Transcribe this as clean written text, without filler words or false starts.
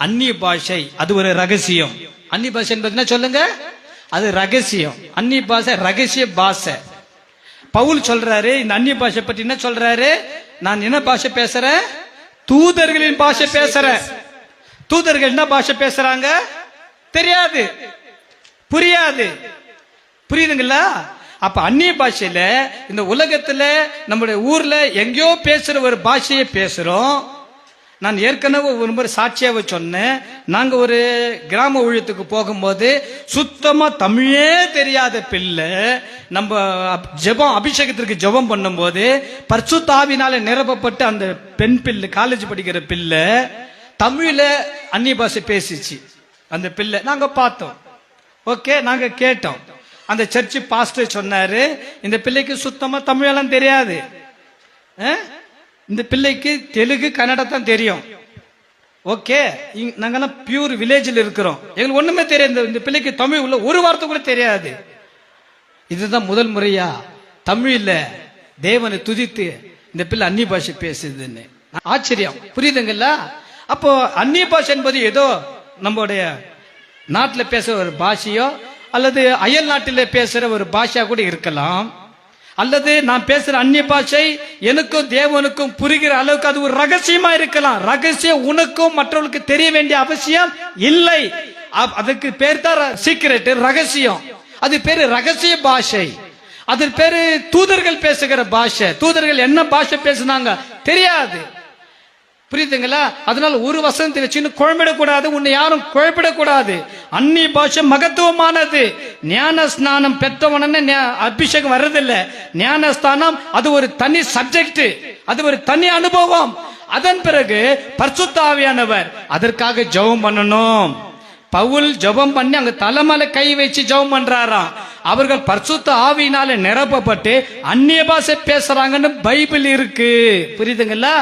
அந்நிய பாஷை அது ஒரு ரகசியம். அந்நிய பாஷை என்பதுன்னா சொல்லுங்க, அது ரகசியம். அந்நிய பாஷை ரகசிய பாஷை. பவுல் சொல்றாரு இந்த அந்நிய பாஷை பற்றி என்ன சொல்றாரு, நான் என்ன பாஷை பேசுறேன், தூதர்களின் பாஷை பேசுறேன். தூதர்கள் என்ன பாஷை பேசுறாங்க தெரியாது, புரியாது. புரியுதுங்களா? அப்ப அந்நிய பாஷையில இந்த உலகத்துல நம்முடைய ஊர்ல எங்கேயோ பேசுற ஒரு பாஷையை பேசுறோம். நான் ஏற்கனவே ஒரு முறை சாட்சியாவே சொன்னேன். நாங்க ஒரு கிராம ஊழியத்துக்கு போகும்போது சுத்தமா தமிழே தெரியாத பிள்ளை நம்ம ஜெபம் அபிஷேகத்திற்கு ஜெபம் பண்ணும் போது பரிசுத்த ஆவியினால நிரப்பப்பட்டு அந்த பெண் பிள்ளை காலேஜ் படிக்கிற பிள்ளை தமிழ்ல அந்நிய பாஷை பேசிச்சு. அந்த பிள்ளை நாங்க பார்த்தோம், ஓகே, நாங்க கேட்டோம். அந்த சர்ச்சு பாஸ்டர் சொன்னாரு இந்த பிள்ளைக்கு சுத்தமா தமிழெல்லாம் தெரியாது, இந்த பிள்ளைக்கு தெலுங்கு கன்னடா தான் தெரியும். ஓகே, நாங்கெல்லாம் பியூர் வில்லேஜில் இருக்கிறோம், எங்களுக்கு ஒண்ணுமே தெரியாது. இந்த பிள்ளைக்கு தமிழ் உள்ள ஒரு வார்த்தை கூட தெரியாது. இதுதான் முதல் முறையா தமிழ்ல தேவனை துதித்து இந்த பிள்ளை அந்நிய பாஷை பேசுதுன்னு ஆச்சரியம். புரியுதுங்களா? அப்போ அந்நிய பாஷை என்பது ஏதோ நம்முடைய நாட்டில் பேசுற ஒரு பாஷையோ அல்லது அயல் நாட்டில் பேசுற ஒரு பாஷா கூட இருக்கலாம். அல்லது நான் பேசுற அந்நிய பாஷை எனக்கும் தேவனுக்கும் புரிகிற அளவுக்கு அது ஒரு ரகசியமா இருக்கலாம். ரகசியம் உனக்கும் மற்றவர்களுக்கு தெரிய வேண்டிய அவசியம் இல்லை. அதுக்கு பேர் தான் சீக்ரெட், ரகசியம். அது பேரு ரகசிய பாஷை. அது பேரு தூதர்கள் பேசுகிற பாஷை. தூதர்கள் என்ன பாஷை பேசுனாங்க தெரியாது. புரியுதுங்களா? அதனால ஒரு வசனத்தை வச்சுன்னு குழம்பிடக்கூடாது, உன்னை யாரும் குழப்பிடக்கூடாது. அந்நிய பாஷை மகத்துவமானது. ஞான ஸ்நானம் பெற்றவன அபிஷேகம் வர்றதில்லை. ஞானஸ்தானம் அது ஒரு தனி சப்ஜெக்ட், அது ஒரு தனி அனுபவம். அதன் பிறகு பரிசுத்த ஆவியானவர் அதற்காக ஜெபம் பண்ணணும். பவுல் ஜெபம் பண்ணி அங்க தலைமையில கை வச்சு ஜெபம் பண்றாராம். அவர்கள் பரிசுத்த ஆவியினால நிரப்பப்பட்டு அந்நிய பாஷை பேசுறாங்கன்னு பைபிள் இருக்கு. புரியுதுங்களா?